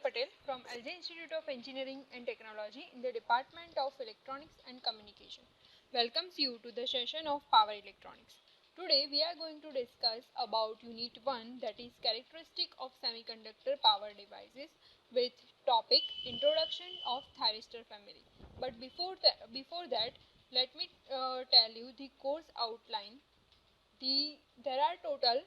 Patel from LJ Institute of Engineering and Technology in the Department of Electronics and Communication welcomes you to the session of Power Electronics. Today we are going to discuss about Unit 1, that is characteristic of semiconductor power devices, with topic Introduction of Thyristor family. But before that let me tell you the course outline. There are total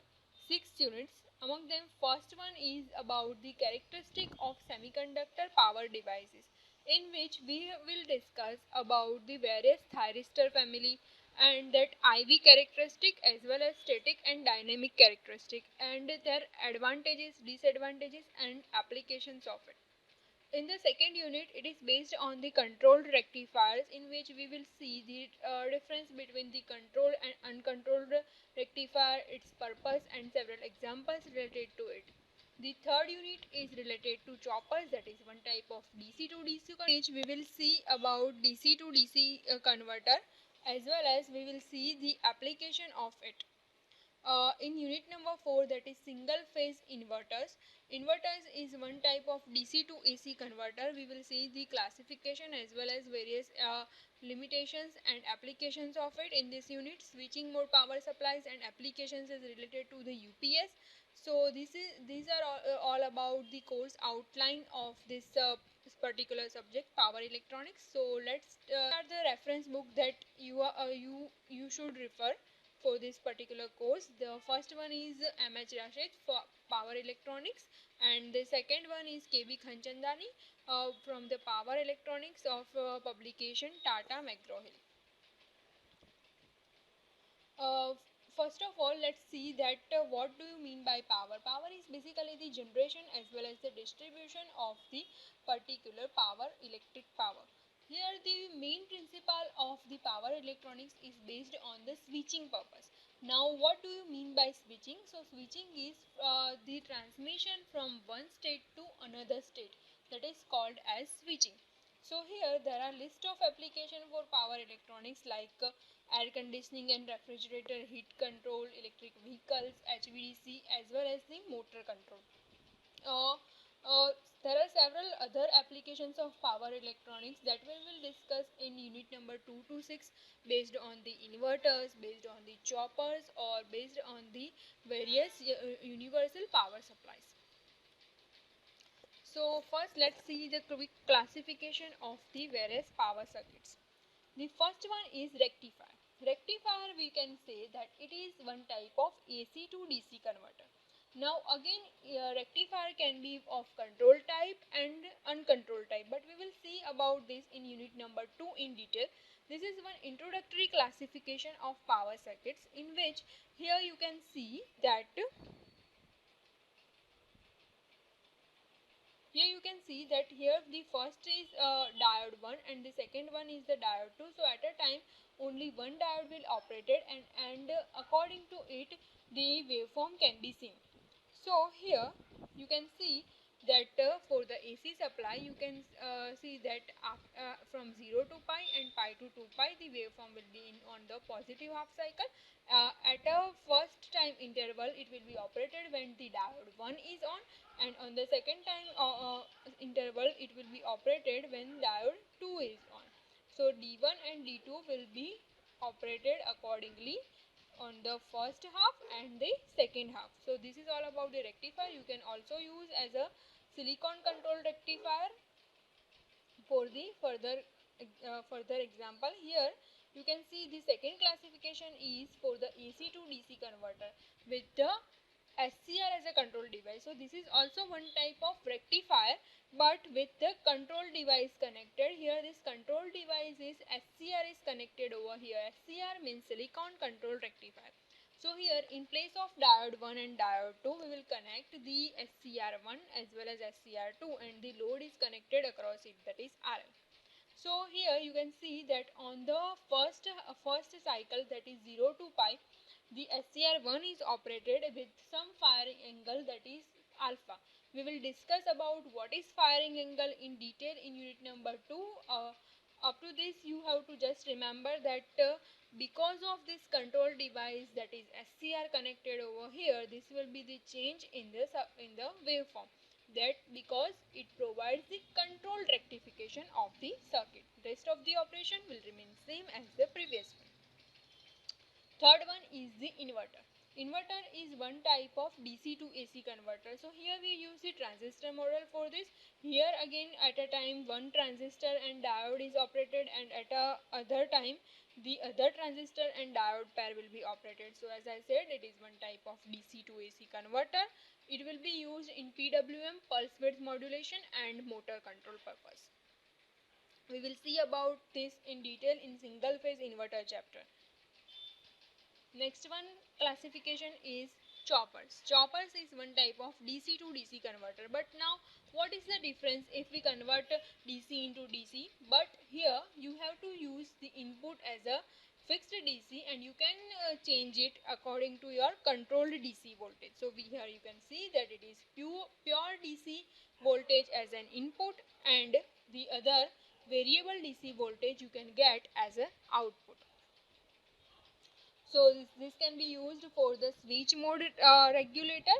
6 units. Among them, first one is about the characteristic of semiconductor power devices, in which we will discuss about the various thyristor family and that IV characteristic as well as static and dynamic characteristic and their advantages, disadvantages and applications of it. In the second unit, it is based on the controlled rectifiers, in which we will see the difference between the controlled and uncontrolled rectifier, its purpose and several examples related to it. The third unit is related to choppers, that is one type of DC to DC converter. We will see about DC to DC converter, as well as we will see the application of it. In unit number 4, that is single phase inverters. Inverters is one type of DC to AC converter. We will see the classification as well as various limitations and applications of it in this unit. Switching mode power supplies and applications is related to the UPS. So these are all about the course outline of this particular subject, power electronics. So let's start the reference book that you should refer for this particular course. The first one is M.H. Rashid for Power Electronics, and the second one is K.B. Khanchandani from the Power Electronics of publication Tata McGraw-Hill. First of all, let's see that what do you mean by power. Power is basically the generation as well as the distribution of the particular power, electric power. Here the main principle of the power electronics is based on the switching purpose. Now what do you mean by switching? So switching is the transmission from one state to another state, that is called as switching. So here there are list of application for power electronics like air conditioning and refrigerator, heat control, electric vehicles, HVDC as well as the motor control. Uh, uh, there are several other applications of power electronics that we will discuss in unit number 2 to 6, based on the inverters, based on the choppers or based on the various universal power supplies. So first let's see the quick classification of the various power circuits. The first one is rectifier. Rectifier, we can say that it is one type of AC to DC converter. Now again, rectifier can be of control type and uncontrolled type, but we will see about this in unit number 2 in detail. This is one introductory classification of power circuits, in which here you can see that here the first is diode 1 and the second one is the diode 2. So at a time only one diode will operated, and according to it the waveform can be seen. So here you can see that for the AC supply you can see that from 0 to pi and pi to 2 pi the waveform will be on the positive half cycle. At a first time interval it will be operated when the diode 1 is on, and on the second time interval it will be operated when diode 2 is on. So D1 and D2 will be operated accordingly on the first half and the second half. So this is all about the rectifier. You can also use as a silicon control rectifier for the further example. Here you can see the second classification is for the AC to DC converter with the SCR as a control device. So this is also one type of rectifier, but with the control device connected. Here this control device is SCR is connected over here. SCR means silicon control rectifier. So here in place of diode 1 and diode 2 we will connect the SCR1 as well as SCR2, and the load is connected across it, that is RL. So here you can see that on the first cycle, that is 0 to pi, the SCR1 is operated with some firing angle, that is alpha. We will discuss about what is firing angle in detail in unit number 2. Up to this you have to just remember that because of this control device, that is SCR connected over here, this will be the change in the waveform. That because it provides the controlled rectification of the circuit. Rest of the operation will remain same as the previous one. Third one is the inverter. Inverter is one type of DC to AC converter. So here we use the transistor model for this. Here again at a time one transistor and diode is operated, and at a other time the other transistor and diode pair will be operated. So as I said, it is one type of DC to AC converter. It will be used in PWM, pulse width modulation, and motor control purpose. We will see about this in detail in single phase inverter chapter. Next one classification is choppers. Choppers is one type of DC to DC converter. But now what is the difference if we convert DC into DC? But here you have to use the input as a fixed DC, and you can change it according to your controlled DC voltage. So here you can see that it is pure DC voltage as an input, and the other variable DC voltage you can get as an output. So this can be used for the switch mode regulator,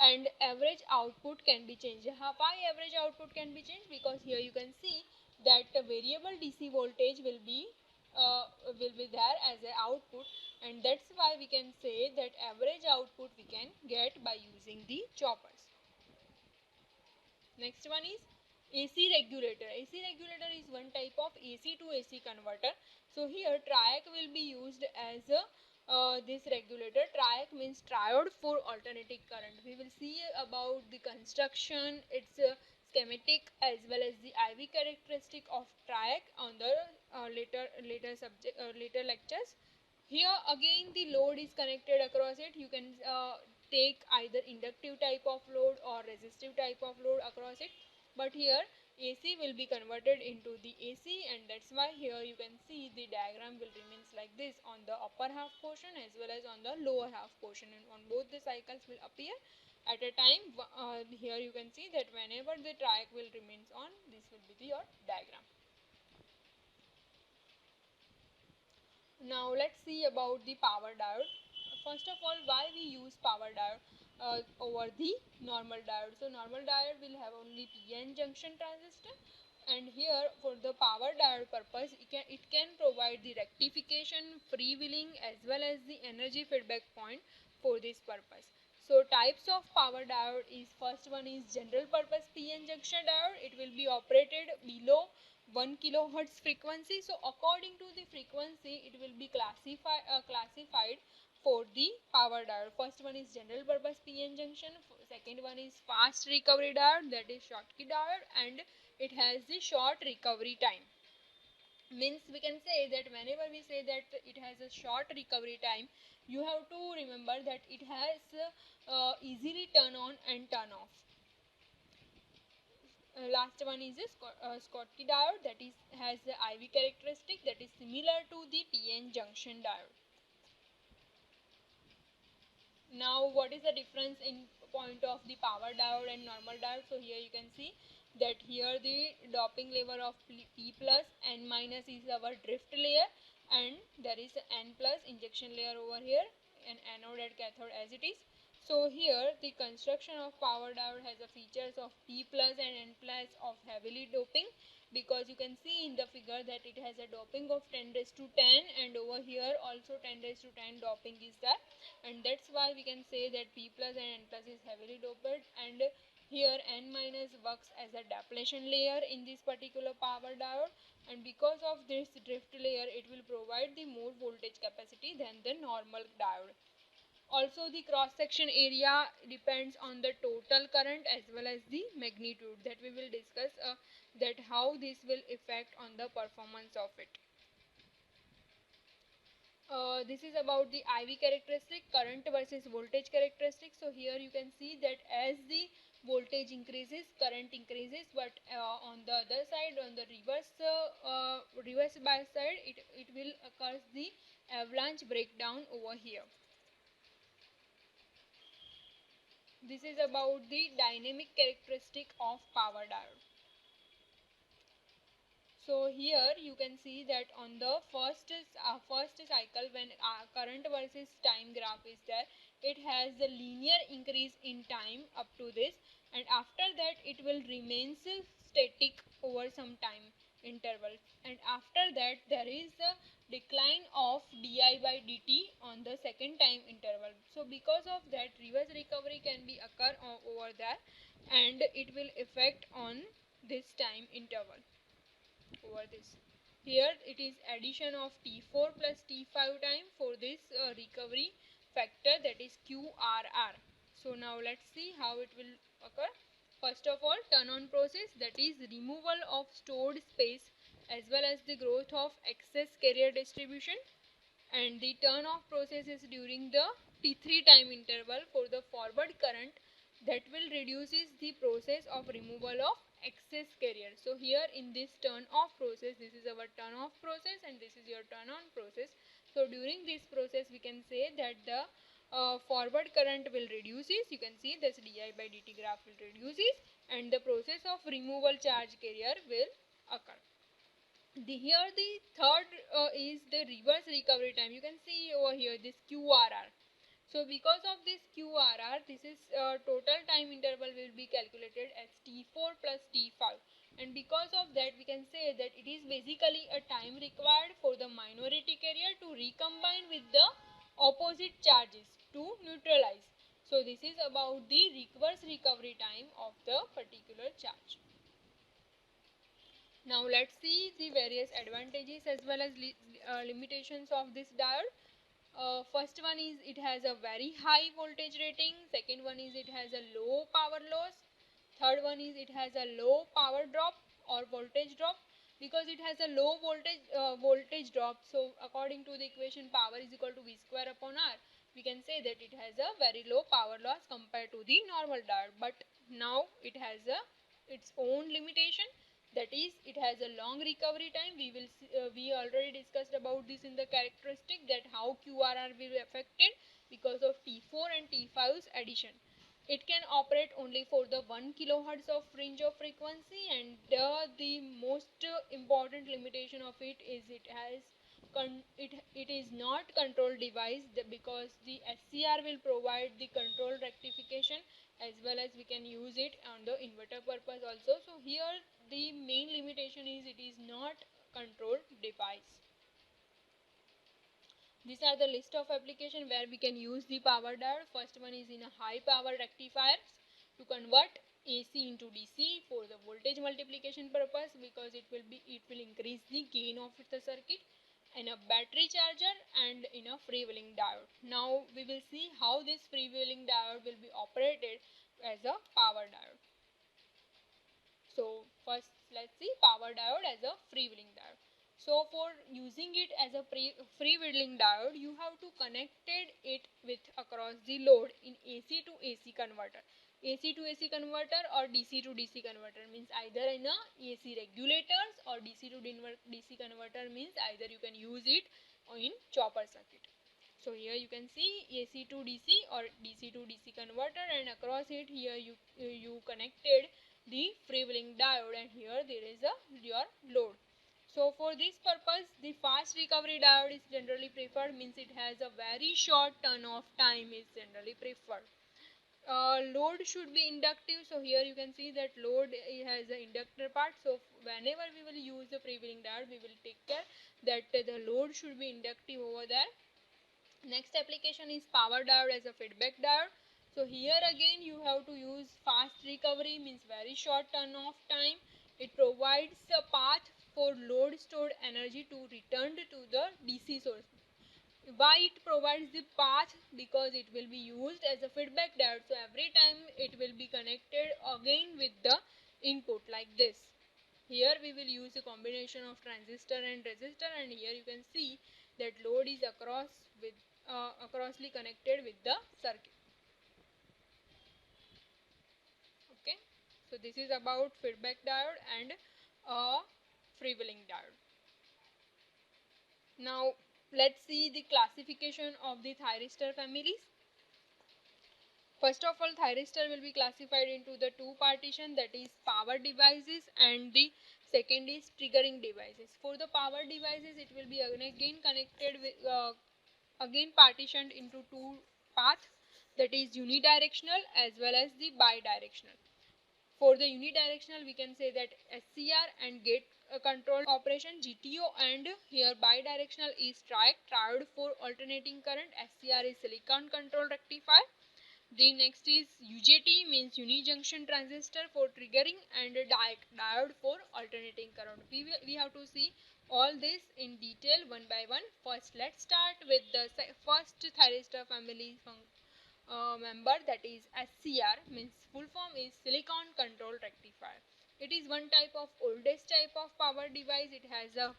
and average output can be changed. Why average output can be changed? Because here you can see that the variable DC voltage will be there as an output, and that's why we can say that average output we can get by using the choppers. Next one is AC regulator. AC regulator is one type of AC to AC converter. So here triac will be used as this regulator. Triac means triode for alternating current. We will see about the construction, its schematic, as well as the IV characteristic of triac on the later lectures. Here again the load is connected across it. You can take either inductive type of load or resistive type of load across it. But here AC will be converted into the AC, and that's why here you can see the diagram will remains like this on the upper half portion as well as on the lower half portion, and on both the cycles will appear at a time. Here you can see that whenever the triac will remains on, this will be your diagram. Now let's see about the power diode. First of all, why we use power diode over the normal diode? So normal diode will have only PN junction transistor, and here for the power diode purpose it can provide the rectification, freewheeling, as well as the energy feedback point for this purpose. So types of power diode is, first one is general purpose PN junction diode. It will be operated below 1 kilohertz frequency. So according to the frequency it will be classified for the power diode. First one is general purpose PN junction, second one is fast recovery diode, that is Schottky diode, and it has the short recovery time. Means we can say that whenever we say that it has a short recovery time, you have to remember that it has easily turn on and turn off. Last one is a Schottky diode, that is has the IV characteristic that is similar to the PN junction diode. Now what is the difference in point of the power diode and normal diode? So here you can see that here the doping level of P plus, N minus is our drift layer, and there is N plus injection layer over here, and anode and cathode as it is. So here the construction of power diode has the features of P plus and N plus of heavily doping, because you can see in the figure that it has a doping of 10 raised to 10, and over here also 10 raised to 10 doping is there, and that's why we can say that P plus and N plus is heavily doped, and here N minus works as a depletion layer in this particular power diode, and because of this drift layer it will provide the more voltage capacity than the normal diode. Also the cross section area depends on the total current as well as the magnitude, that we will discuss that how this will affect on the performance of it. This is about the IV characteristic, current versus voltage characteristic. So here you can see that as the voltage increases, current increases, but on the other side, on the reverse bias side, it will occur the avalanche breakdown over here. This is about the dynamic characteristic of power diode. So here you can see that on the first cycle, when current versus time graph is there, it has the linear increase in time up to this. and after that it will remains static over some time interval, and after that there is a decline of di by dt on the second time interval. So because of that reverse recovery can be occur over there, and it will affect on this time interval over this. Here it is addition of T4 plus T5 time for this recovery factor, that is QRR. So now let's see how it will occur. First of all, turn on process, that is removal of stored space as well as the growth of excess carrier distribution, and the turn off process is during the T3 time interval for the forward current, that will reduces the process of removal of excess carrier. So here in this turn off process, this is our turn off process and this is your turn on process. So during this process we can say that the forward current will reduces, you can see this di by dt graph will reduces, and the process of removal charge carrier will occur. Here the third is the reverse recovery time. You can see over here this QRR. So because of this QRR, this is total time interval will be calculated as T4 plus T5, and because of that we can say that it is basically a time required for the minority carrier to recombine with the opposite charges to neutralize. So this is about the reverse recovery time of the particular charge. Now let's see the various advantages as well as limitations of this diode. First one is it has a very high voltage rating. Second one is it has a low power loss. Third one is it has a low power drop or voltage drop. Because it has a low voltage drop, so according to the equation power is equal to V square upon R, we can say that it has a very low power loss compared to the normal diode. But now it has its own limitation, that is it has a long recovery time. We will see, we already discussed about this in the characteristic, that how QRR will be affected because of T4 and T5's addition. It can operate only for the 1 kilohertz of range of frequency, and the most important limitation of it is it is not control device, because the SCR will provide the control rectification as well as we can use it on the inverter purpose also. So here the main limitation is it is not control device. These are the list of application where we can use the power diode. First one is in a high power rectifiers to convert AC into DC for the voltage multiplication purpose, because it will increase the gain of the circuit, in a battery charger, and in a freewheeling diode. Now we will see how this freewheeling diode will be operated as a power diode. So first let's see power diode as a freewheeling diode. So for using it as a freewheeling diode, you have to connected it with across the load in AC to AC converter. AC to AC converter or DC to DC converter means either in a AC regulators, or DC to DC converter means either you can use it in chopper circuit. So here you can see AC to DC or DC to DC converter, and across it here you connected the freewheeling diode, and here there is your load. So for this purpose the fast recovery diode is generally preferred, means it has a very short turn off time is generally preferred. Load should be inductive, so here you can see that load has an inductor part. So whenever we will use the freewheeling diode, we will take care that the load should be inductive over there. Next application is power diode as a feedback diode. So here again you have to use fast recovery, means very short turn off time. It provides a path for load stored energy to return to the DC source. Why it provides the path? Because it will be used as a feedback diode. So every time it will be connected again with the input like this. Here we will use a combination of transistor and resistor, and here you can see that load is acrossly connected with the circuit. Okay, so this is about feedback diode and freewheeling diode. Now let's see the classification of the thyristor families. First of all, thyristor will be classified into the two partition, that is power devices and the second is triggering devices. For the power devices, it will be again connected with again partitioned into two paths, that is unidirectional as well as the bidirectional. For the unidirectional, we can say that SCR and gate control operation, GTO, and here bidirectional is triode for alternating current. SCR is silicon control rectifier. The next is UJT, means unijunction transistor for triggering, and diode for alternating current. We have to see all this in detail one by one. First, let's start with the first thyristor family member, that is SCR, means full form is silicon control rectifier. It is one type of oldest type of power device. It has a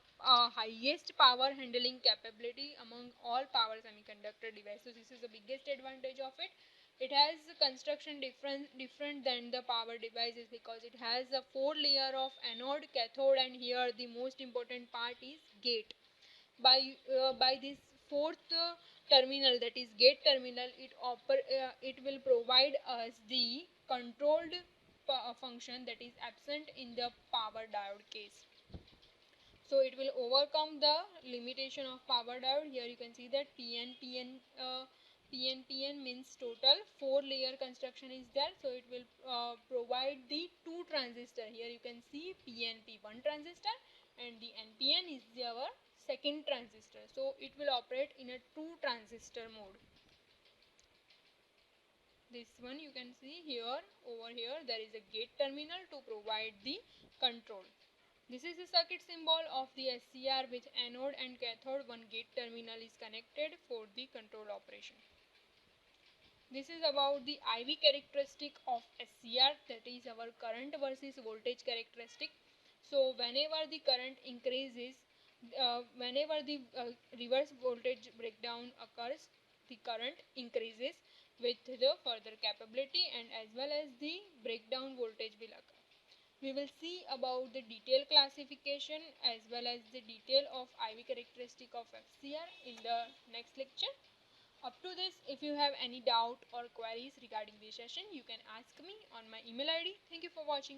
highest power handling capability among all power semiconductor devices. So this is the biggest advantage of it. It has construction different than the power devices because it has a 4 layer of anode, cathode, and here the most important part is gate. By this fourth terminal, that is gate terminal, it will provide us the controlled function that is absent in the power diode case. So it will overcome the limitation of power diode. Here you can see that PNPN means total 4 layer construction is there. So it will provide the 2 transistor. Here you can see PNP 1 transistor and the NPN is our second transistor. So it will operate in a 2 transistor mode. This one you can see here, over here there is a gate terminal to provide the control. This is the circuit symbol of the SCR with anode and cathode. One gate terminal is connected for the control operation. This is about the IV characteristic of SCR, that is our current versus voltage characteristic. So whenever the current increases, whenever the reverse voltage breakdown occurs, the current increases with the further capability, and as well as the breakdown voltage will occur. We will see about the detailed classification as well as the detail of IV characteristic of SCR in the next lecture. Up to this, if you have any doubt or queries regarding this session, you can ask me on my email ID. Thank you for watching.